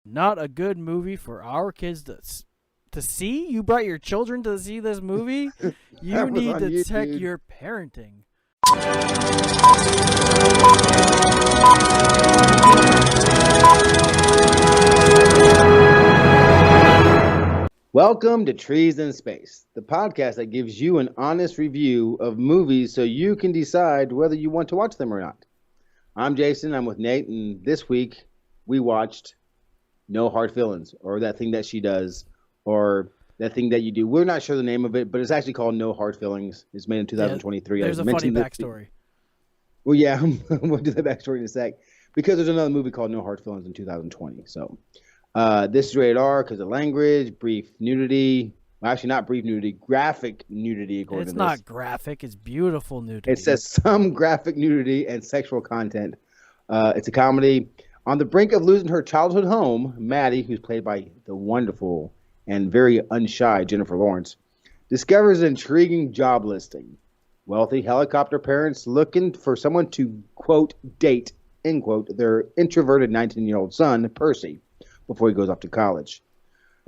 Not a good movie for our kids to see. You brought your children to see this movie. You That was need on to you, check dude. your parenting. Welcome to Trees in Space, the podcast that gives you an honest review of movies so you can decide whether you want to watch them or not. I'm Jason, I'm with Nate, and this week we watched No Hard Feelings, or That Thing That She Does, or That Thing That You Do. We're not sure the name of it, but it's actually called No Hard Feelings. It's made in 2023. There's a funny backstory. Well, yeah, we'll do the backstory in a sec. Because there's another movie called No Hard Feelings in 2020. So this is rated R because of language, brief nudity. Well, actually, not brief nudity, graphic nudity, according It's to not this. graphic. It's beautiful nudity. It says some graphic nudity and sexual content. It's a comedy. On the brink of losing her childhood home, Maddie, who's played by the wonderful and very unshy Jennifer Lawrence, discovers an intriguing job listing. Wealthy helicopter parents looking for someone to, quote, date, end quote, their introverted 19-year-old son, Percy, before he goes off to college.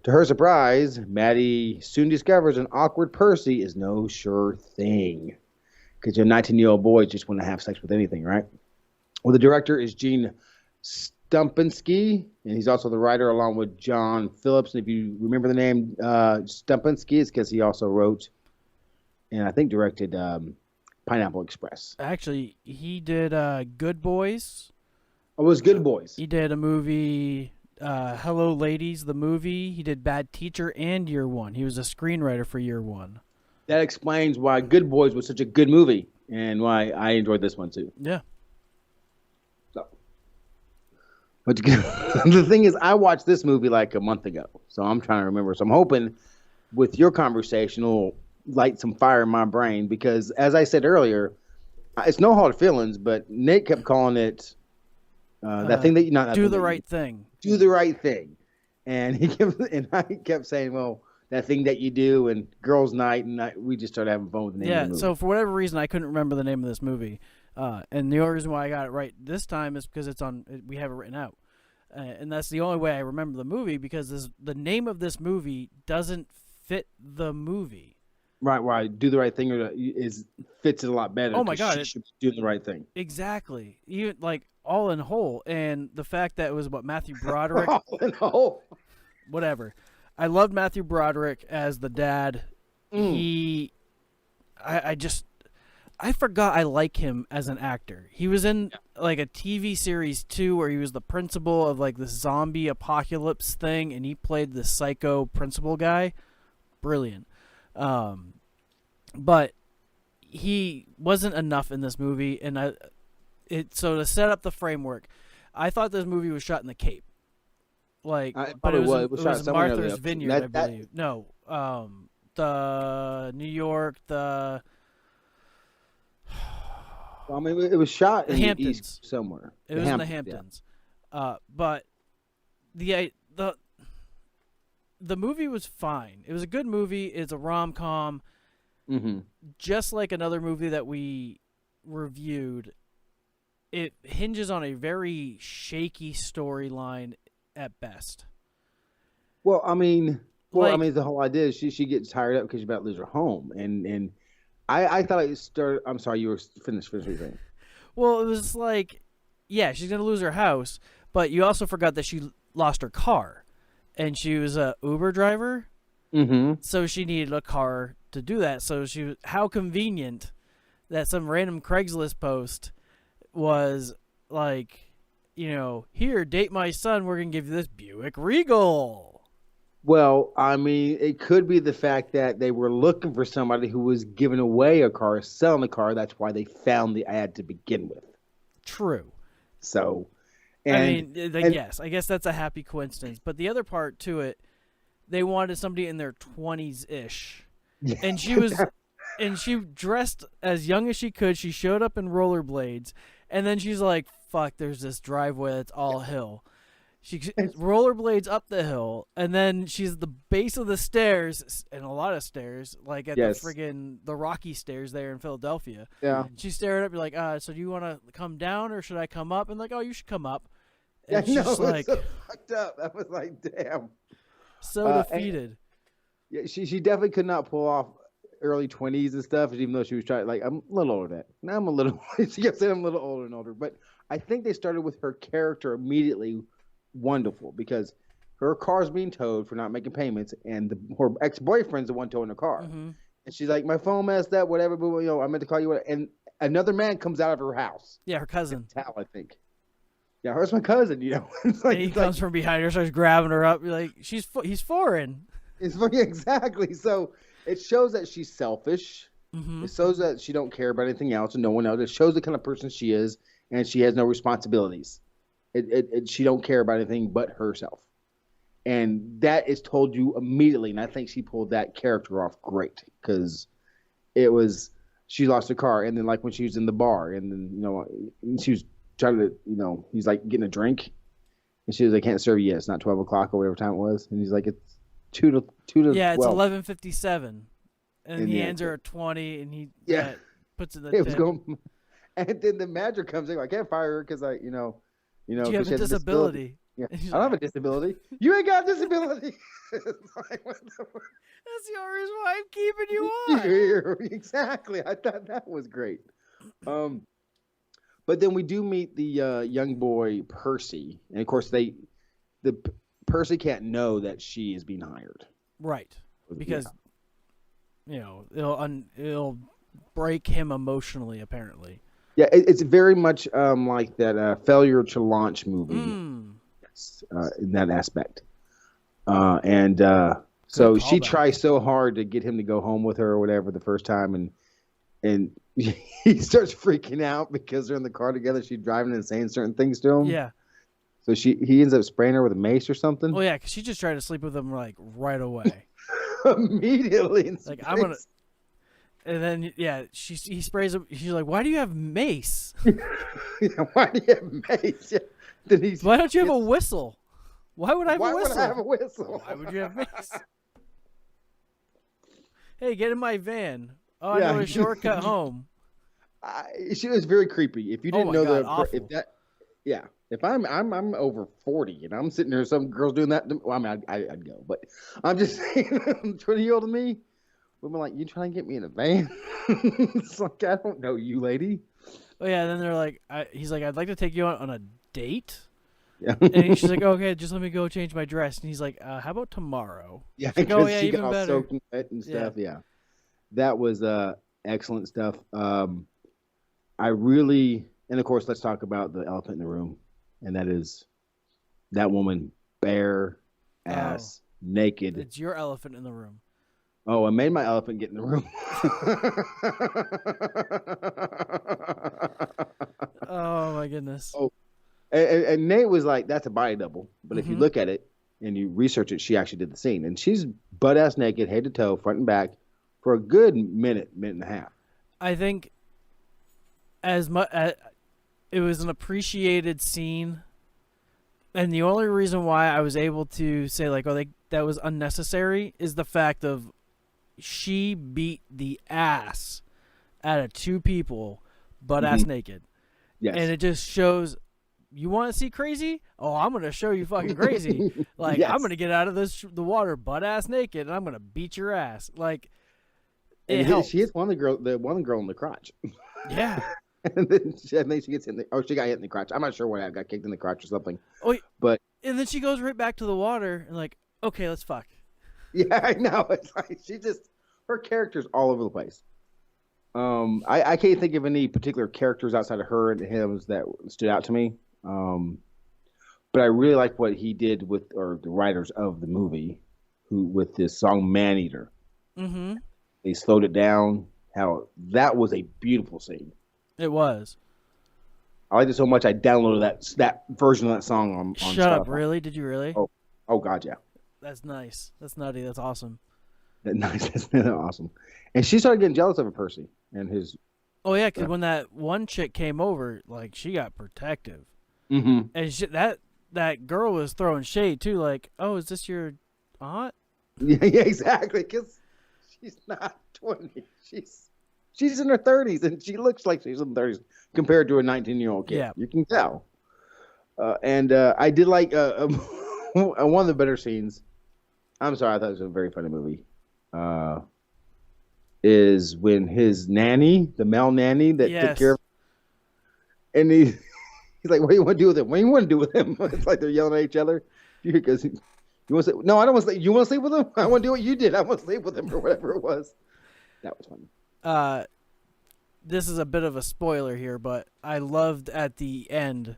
To her surprise, Maddie soon discovers an awkward Percy is no sure thing. Because your 19-year-old boys just want to have sex with anything, right? Well, the director is Gene Stumpinski, and he's also the writer along with John Phillips. And if you remember the name Stumpinski, it's because he also wrote and I think directed Pineapple Express. Actually, he did Good Boys. Oh, it was Good Boys. He did a movie, Hello Ladies, the movie. He did Bad Teacher and Year One. He was a screenwriter for Year One. That explains why Good Boys was such a good movie and why I enjoyed this one too. Yeah. So, but the thing is, I watched this movie like a month ago, so I'm trying to remember. So I'm hoping with your conversation it'll light some fire in my brain because, as I said earlier, it's No Hard Feelings, but Nate kept calling it that thing that you not Do the right thing. Do the right thing, and I kept saying, well, that thing that you do and girls' night, and we just started having fun with the name of the movie. So for whatever reason, I couldn't remember the name of this movie, and the only reason why I got it right this time is because we have it written out, and that's the only way I remember the movie because the name of this movie doesn't fit the movie. Right. Do the right thing fits it a lot better. Oh my God, she should be doing the right thing. Exactly, even like all in whole, and the fact that it was about Matthew Broderick. All in whole. Whatever. I loved Matthew Broderick as the dad. I forgot I like him as an actor. He was in like a TV series too, where he was the principal of like this zombie apocalypse thing, and he played the psycho principal guy. Brilliant. But he wasn't enough in this movie, and so to set up the framework, I thought this movie was shot in the Cape. But it was Martha's Vineyard, I believe. No, the New York, Well, I mean, it was shot in the East somewhere. It was in the Hamptons. Yeah. But the movie was fine. It was a good movie. It's a rom-com. Mm-hmm. Just like another movie that we reviewed, it hinges on a very shaky storyline at best. Well, I mean, the whole idea is she gets tired up because she's about to lose her home, and I thought it started. I'm sorry, you were finished what you're saying. Well, it was like, yeah, she's gonna lose her house, but you also forgot that she lost her car, and she was a Uber driver. Mm-hmm. So she needed a car to do that. So how convenient that some random Craigslist post was like, here, date my son. We're going to give you this Buick Regal. Well, I mean, it could be the fact that they were looking for somebody who was giving away a car, selling a car. That's why they found the ad to begin with. True. So, yes, I guess that's a happy coincidence. But the other part to it, they wanted somebody in their 20s-ish. Yeah. And she dressed as young as she could. She showed up in rollerblades. And then she's like, fuck, there's this driveway that's all hill. She rollerblades up the hill, and then she's at the base of the stairs, and a lot of stairs, like at the Rocky stairs there in Philadelphia. Yeah. She's staring up, you're like, so do you want to come down or should I come up? And like, oh, you should come up. Yeah, And I know, she's it was like so fucked up. I was like, damn. so And defeated. yeah, she definitely could not pull off early 20s and stuff, even though she was trying. Like, I'm a little older than that. Now I'm a little. She kept saying I'm a little older and older, but I think they started with her character immediately wonderful because her car's being towed for not making payments, and her ex boyfriend's the one towing the car. Mm-hmm. And she's like, my phone messed up, whatever. But I meant to call you. And another man comes out of her house. Yeah, her cousin. Tal, I think. Yeah, hers my cousin. It's like, And he comes from behind her, starts grabbing her up. You're like, he's foreign. It's funny, exactly. So it shows that she's selfish. Mm-hmm. It shows that she don't care about anything else and no one else. It shows the kind of person she is, and she has no responsibilities. She don't care about anything but herself, and that is told you immediately. And I think she pulled that character off great because it was she lost her car, and then like when she was in the bar, and then she was trying to he's like getting a drink, and she was like, "Can't serve you yet. It's not 12 o'clock or whatever time it was," and he's like, "It's 2 to Yeah, 12. it's 11:57, and he hands her a 20, and he puts in the It was tip. going, and then the manager comes in. I can't fire her because Do you have a disability? Yeah, I And she's don't have a disability. You ain't got a disability. It's like, what the fuck? That's the only reason why I'm keeping you on. Exactly. I thought that was great. But then we do meet the young boy Percy, and of course Percy can't know that she is being hired. Right, because it'll break him emotionally. Apparently. Yeah, it's very much like that failure to launch movie in that aspect. So she tries so hard to get him to go home with her or whatever the first time, and he starts freaking out because they're in the car together. She's driving and saying certain things to him. Yeah. So he ends up spraying her with a mace or something. Oh yeah, because she just tried to sleep with him like right away. Immediately. Like I'm gonna. And then he sprays him. She's like, "Why do you have mace? Why do you have mace? Yeah. Why don't you have a whistle? Why would I have a whistle? Why would I have a whistle? Why would you have mace? Hey, get in my van. Oh, I know a shortcut home. She was very creepy. If you didn't know awful. If I'm over 40 and I'm sitting there, some girls doing that. Well, I mean, I'd go, but I'm just saying, 20-year-old me, women like, you trying to get me in a van? It's like, I don't know you, lady. Oh yeah, and then they're like, he's like, I'd like to take you on a date. Yeah. And she's like, okay, just let me go change my dress. And he's like, how about tomorrow? Yeah, like, because yeah, she even got all better. soaked and wet and stuff. Yeah, that was excellent stuff. I really, and of course, let's talk about the elephant in the room, and that is that woman bare ass naked. It's your elephant in the room. Oh, I made my elephant get in the room. Oh my goodness. Oh, and Nate was like, "That's a body double," but if you look at it and you research it, she actually did the scene, and she's butt ass naked, head to toe, front and back, for a good minute and a half. I think as much it was an appreciated scene, and the only reason why I was able to say like, that was unnecessary is the fact of she beat the ass out of two people butt ass naked. Yes. And it just shows, you want to see crazy? Oh, I'm going to show you fucking crazy. Like, Yes. I'm going to get out of the water butt ass naked, and I'm going to beat your ass. Like, and helps. she hits one girl in the crotch. Yeah. And then I think she gets she got hit in the crotch. I'm not sure why I got kicked in the crotch or something. Oh, but and then she goes right back to the water and like, okay, let's fuck. Yeah, I know. It's like her character's all over the place. I can't think of any particular characters outside of her and him that stood out to me. But I really like what he did or the writers of the movie, with this song "Man Eater." Mm-hmm. They slowed it down. How that was a beautiful scene. It was. I liked it so much I downloaded that version of that song on Shut Spotify. up! Really? Did you really? Oh God, yeah. That's nice. That's nutty. That's awesome. That's awesome. And she started getting jealous of Percy and his. Oh yeah, because when that one chick came over, like she got protective, Mm-hmm. and that girl was throwing shade too. Like, oh, is this your aunt? Yeah, exactly. Because she's not 20. She's in her 30s, and she looks like she's in her 30s compared to a 19-year-old kid. Yeah. You can tell. And I did like one of the better scenes. I'm sorry, I thought it was a very funny movie. Uh, is when his nanny, the male nanny that took care Yes. of, and he's like, "What do you want to do with him? What do you want to do with him?" It's like they're yelling at each other because you want to say, "No, I don't want to sleep. You want to sleep with him? I want to do what you did. I want to sleep with him or whatever it was." That was funny. Uh, this is a bit of a spoiler here, but I loved at the end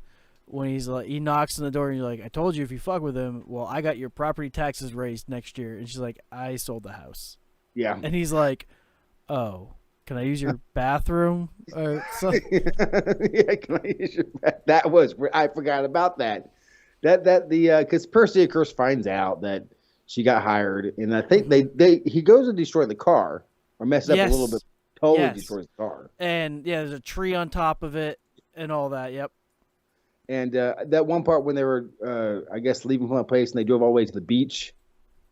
when he knocks on the door and you're like, I told you if you fuck with him, well, I got your property taxes raised next year. And she's like, I sold the house. Yeah. And he's like, oh, can I use your bathroom or something? Yeah, can I use your, that was I forgot about that. Because Percy of course finds out that she got hired, and I think he goes to destroy the car or messes up a little bit, totally destroys the car. And yeah, there's a tree on top of it and all that. Yep. And that one part when they were, I guess, leaving from the place and they drove all the way to the beach.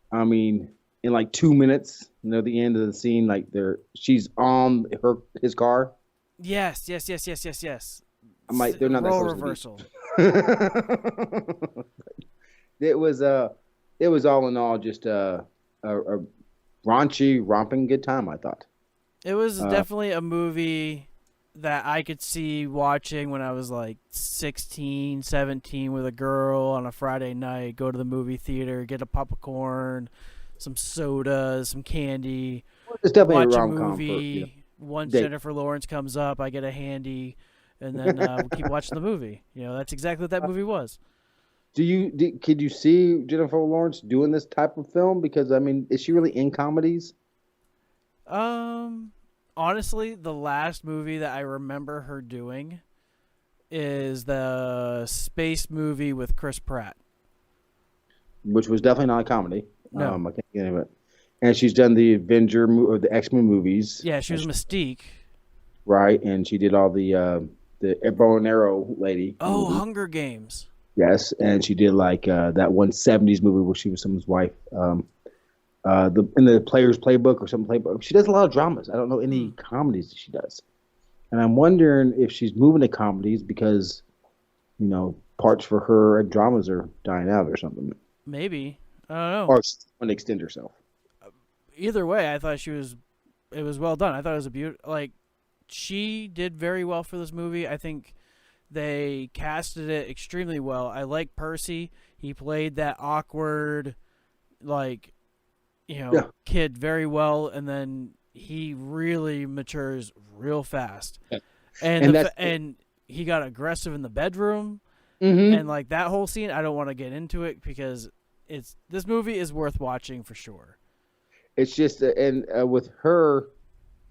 I mean, in like 2 minutes, the end of the scene, like she's on his car. Yes. I'm like, they're not that role close reversal. It was all in all just a raunchy, romping good time, I thought. It was definitely a movie that I could see watching when I was like 16, 17 with a girl on a Friday night, go to the movie theater, get a popcorn, some soda, some candy, It's definitely watch a a rom-com movie. Once date. Jennifer Lawrence comes up, I get a handy, and then we'll keep watching the movie. That's exactly what that movie was. Could you see Jennifer Lawrence doing this type of film? Because I mean, is she really in comedies? Honestly, the last movie that I remember her doing is the space movie with Chris Pratt. Which was definitely not a comedy. No. I can't think of it. And she's done the or the X-Men movies. Yeah, she was Mystique. Right, and she did all the bow and arrow lady. Oh, movie. Hunger Games. Yes, and she did like that one '70s movie where she was someone's wife. In the Player's Playbook or some playbook. She does a lot of dramas. I don't know any comedies that she does. And I'm wondering if she's moving to comedies because, parts for her and dramas are dying out or something. Maybe. I don't know. Or she's going to extend herself. Either way, I thought it was well done. I thought it was she did very well for this movie. I think they casted it extremely well. I like Percy. He played that awkward, kid very well, and then he really matures real fast. Yeah. And he got aggressive in the bedroom, and like that whole scene. I don't want to get into it because this movie is worth watching for sure. It's just with her,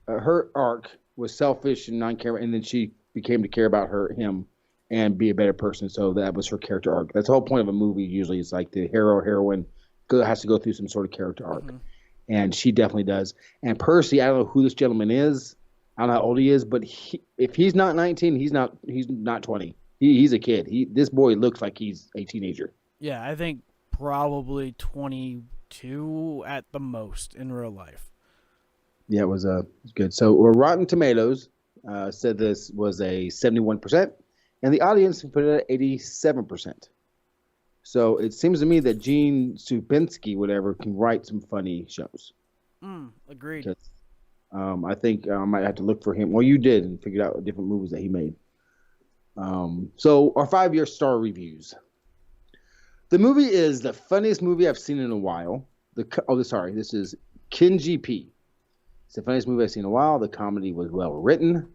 her arc was selfish and non-caring, and then she became to care about him and be a better person. So that was her character arc. That's the whole point of a movie. Usually, it's like the hero or heroine has to go through some sort of character arc, and she definitely does. And Percy, I don't know who this gentleman is. I don't know how old he is, but if he's not 19, he's not 20. He's a kid. This boy looks like he's a teenager. Yeah, I think probably 22 at the most in real life. Yeah, it was good. So Rotten Tomatoes said this was a 71%, and the audience put it at 87%. So it seems to me that Gene Stupinski, whatever, can write some funny shows. Agreed. I think I might have to look for him. Well, you did and figured out different movies that he made. So our 5-year star reviews. The movie is the funniest movie I've seen in a while. This is Kenji P. It's the funniest movie I've seen in a while. The comedy was well written.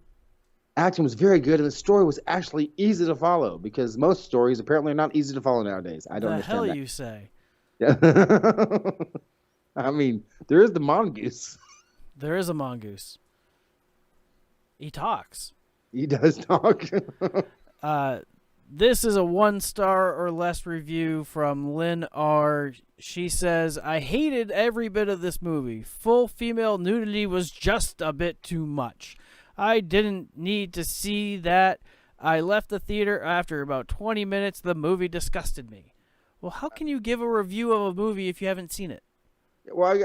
Acting was very good, and the story was actually easy to follow because most stories apparently are not easy to follow nowadays. I don't understand that. The hell you say? Yeah. I mean, there is the mongoose. There is a mongoose. He talks. He does talk. This is a 1-star or less review from Lynn R. She says, I hated every bit of this movie. Full female nudity was just a bit too much. I didn't need to see that. I left the theater after about 20 minutes. The movie disgusted me. Well, how can you give a review of a movie if you haven't seen it? Well,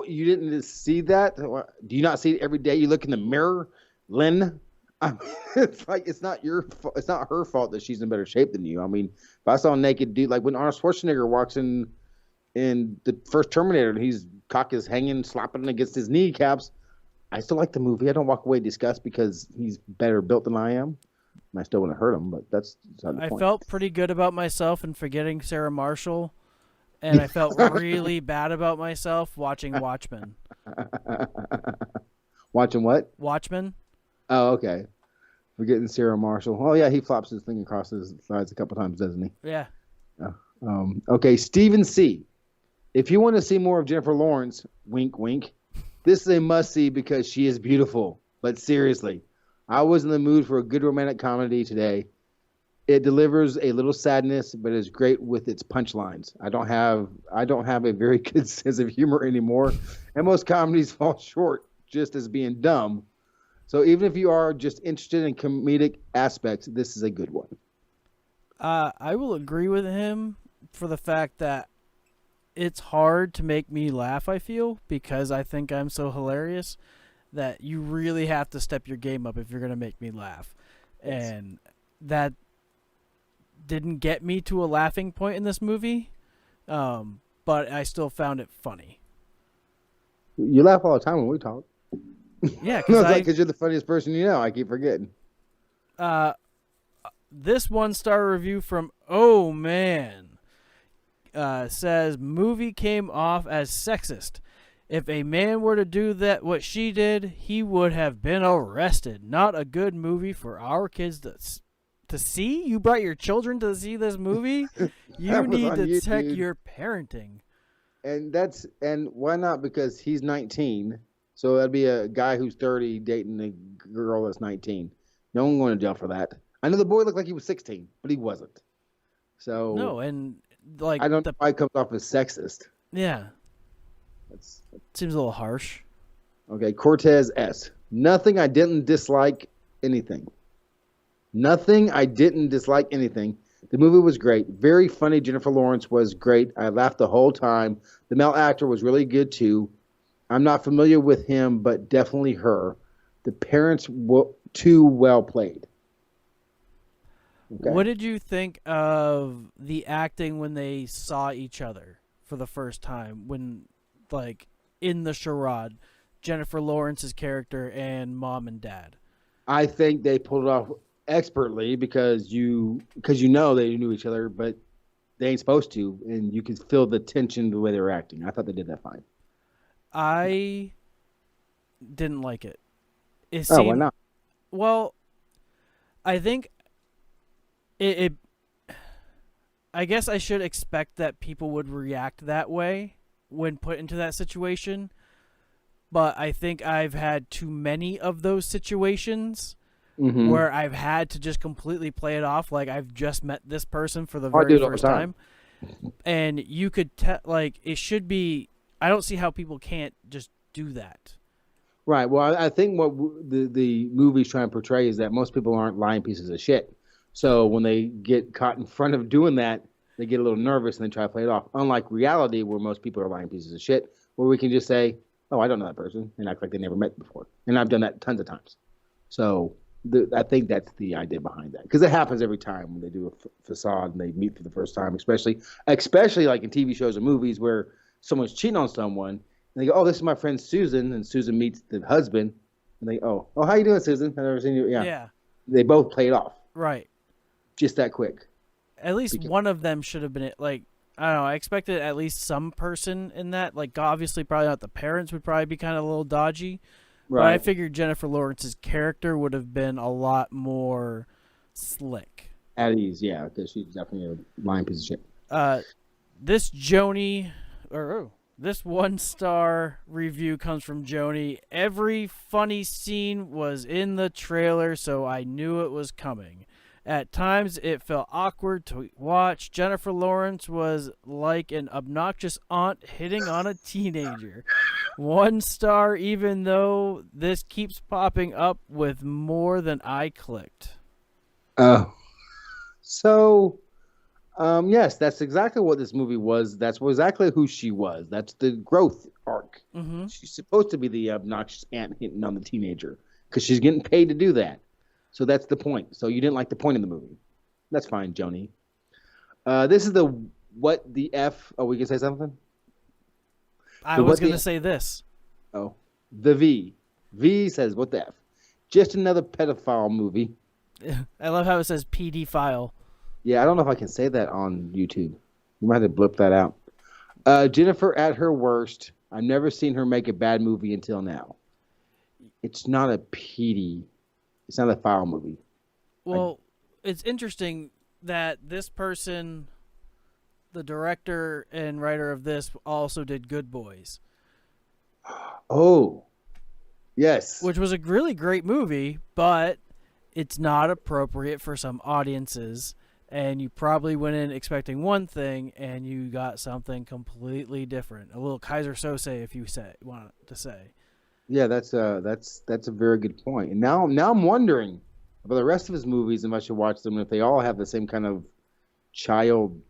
you didn't see that? Do you not see it every day? You look in the mirror, Lynn? I mean, it's like it's not her fault that she's in better shape than you. I mean, if I saw a naked dude, like when Arnold Schwarzenegger walks in the first Terminator, and his cock is hanging, slapping against his kneecaps, I still like the movie. I don't walk away disgusted because he's better built than I am. I still want to hurt him, but that's not the I point. felt pretty good about myself in forgetting Sarah Marshall, and I felt really bad about myself watching Watchmen. Watching what? Watchmen? Oh, okay. Forgetting Sarah Marshall. Oh yeah, he flops his thing across his thighs a couple times, doesn't he? Yeah. Okay, Stephen C. If you want to see more of Jennifer Lawrence, wink, wink, this is a must-see because she is beautiful. But seriously, I was in the mood for a good romantic comedy today. It delivers a little sadness, but is great with its punchlines. I don't have a very good sense of humor anymore, and most comedies fall short just as being dumb. So even if you are just interested in comedic aspects, this is a good one. I will agree with him for the fact that it's hard to make me laugh, I feel, because I think I'm so hilarious that you really have to step your game up if you're going to make me laugh. Yes. And that didn't get me to a laughing point in this movie, but I still found it funny. You laugh all the time when we talk. Yeah, Because you're the funniest person you know. I keep forgetting. This 1-star review from Oh Man says movie came off as sexist. If a man were to do that what she did, he would have been arrested. Not a good movie for our kids to see. You brought your children to see this movie. You need to check your parenting. And why not? Because he's 19, so that'd be a guy who's 30 dating a girl that's 19. No one going to jail for that. I know the boy looked like he was 16, but he wasn't. So No, and like I don't know why it comes off as sexist. Yeah, That's seems a little harsh. okay. Cortez S. Nothing I didn't dislike anything. Nothing I didn't dislike anything. The movie was great. Very funny. Jennifer Lawrence was great. I laughed the whole time. The male actor was really good too. I'm not familiar with him, but definitely her. The parents were too well played. Okay. What did you think of the acting when they saw each other for the first time? When, like, in the charade, Jennifer Lawrence's character and mom and dad. I think they pulled it off expertly because you know they knew each other, but they ain't supposed to, and you could feel the tension the way they were acting. I thought they did that fine. I didn't like it. Why not? Well, I think it I guess I should expect that people would react that way when put into that situation, but I think I've had too many of those situations where I've had to just completely play it off like I've just met this person for the very first time. And you could like it should be. I don't see how people can't just do that. Right. Well, I think what the movie's trying to portray is that most people aren't lying pieces of shit. So when they get caught in front of doing that, they get a little nervous and they try to play it off. Unlike reality, where most people are lying pieces of shit, where we can just say, "Oh, I don't know that person," and act like they never met before. And I've done that tons of times. So I think that's the idea behind that, because it happens every time when they do a facade and they meet for the first time, especially like in TV shows or movies where someone's cheating on someone. And they go, "Oh, this is my friend Susan," and Susan meets the husband, and they, "Oh, how you doing, Susan? I've never seen you." Yeah. They both play it off. Right. Just that quick. At least one of them should have been like, I don't know. I expected at least some person in that. Like, obviously, probably not the parents would probably be kind of a little dodgy. Right. But I figured Jennifer Lawrence's character would have been a lot more slick. At ease, yeah, because she's definitely a lying piece of shit. This 1-star review comes from Joni. Every funny scene was in the trailer, so I knew it was coming. At times, it felt awkward to watch. Jennifer Lawrence was like an obnoxious aunt hitting on a teenager. 1 star, even though this keeps popping up with more than I clicked. Yes, that's exactly what this movie was. That's exactly who she was. That's the growth arc. She's supposed to be the obnoxious aunt hitting on the teenager because she's getting paid to do that. So that's the point. So you didn't like the point of the movie. That's fine, Joni. This is the what the F. Oh, we can say something? I was going to say this. Oh, the V. V says, what the F? Just another pedophile movie. I love how it says PD file. Yeah, I don't know if I can say that on YouTube. You might have to blip that out. Jennifer at her worst. I've never seen her make a bad movie until now. It's not a PD. It's not a foul movie. Well, it's interesting that this person, the director and writer of this, also did Good Boys. Oh, yes. Which was a really great movie, but it's not appropriate for some audiences. And you probably went in expecting one thing, and you got something completely different. A little Kaiser Sose, if you want to say. Yeah, that's a very good point. And now I'm wondering about the rest of his movies, and if I should watch them, if they all have the same kind of child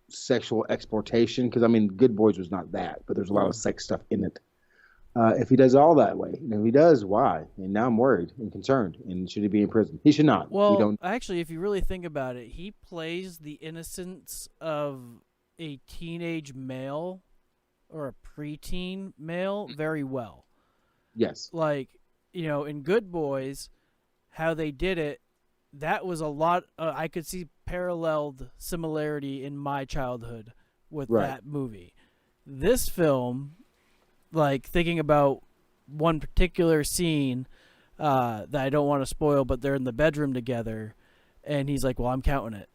sexual exploitation. Because I mean, Good Boys was not that, but there's a lot of sex stuff in it. If he does all that way, and if he does, why? And now I'm worried and concerned. And should he be in prison? He should not. Well, actually, if you really think about it, he plays the innocence of a teenage male or a preteen male very well. Yes. Like, in Good Boys, how they did it, that was a lot. I could see paralleled similarity in my childhood with that movie. This film, like thinking about one particular scene that I don't want to spoil, but they're in the bedroom together, and he's like, "Well, I'm counting it."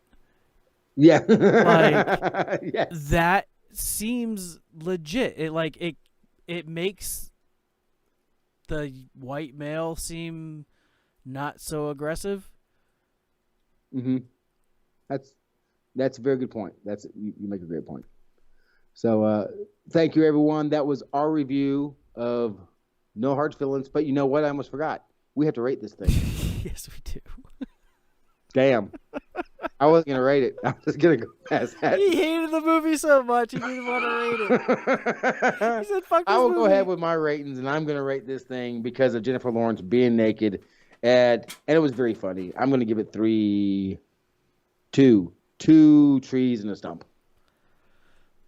Yeah. Like yes. that seems legit. It makes the white male seem not so aggressive. Mm-hmm. That's a very good point. You make a great point. So thank you, everyone. That was our review of No Hard Feelings. But you know what? I almost forgot. We have to rate this thing. Yes, we do. Damn. I wasn't going to rate it. I was going to go past that. He hated the movie so much he didn't want to rate it. He said, "Fuck this I will movie." go ahead with my ratings, and I'm going to rate this thing because of Jennifer Lawrence being naked. And it was very funny. I'm going to give it 2 trees and a stump.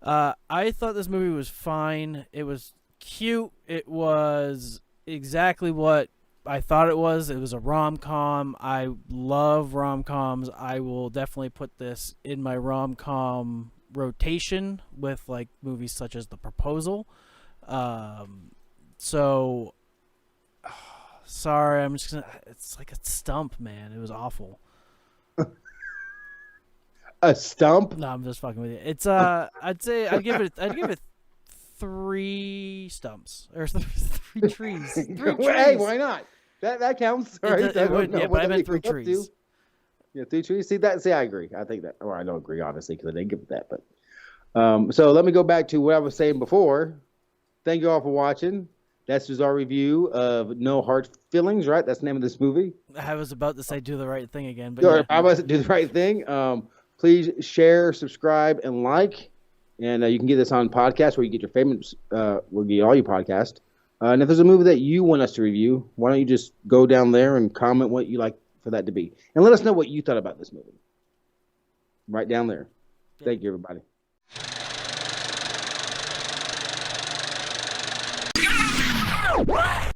I thought this movie was fine. It was cute. It was exactly what I thought it was. It was a rom-com. I love rom-coms. I will definitely put this in my rom-com rotation with like movies such as The Proposal. So sorry, I'm just gonna. It's like a stump, man. It was awful. A stump? No, I'm just fucking with you. It's I'd give it 3 stumps or 3 trees. 3 trees. Hey, why not? That counts. Right? But I meant 3 trees. Yeah, 3 trees. See, I agree. I think that, or I don't agree, honestly, because I didn't give it that. But so let me go back to what I was saying before. Thank you all for watching. That's just our review of No Hard Feelings, right? That's the name of this movie. I was about to say Do the Right Thing again, but I was Do the Right Thing. Please share, subscribe, and like. And you can get this on podcast where you get your favorites, where you get all your podcasts. And if there's a movie that you want us to review, why don't you just go down there and comment what you like for that to be. And let us know what you thought about this movie. Right down there. Yeah. Thank you, everybody. What?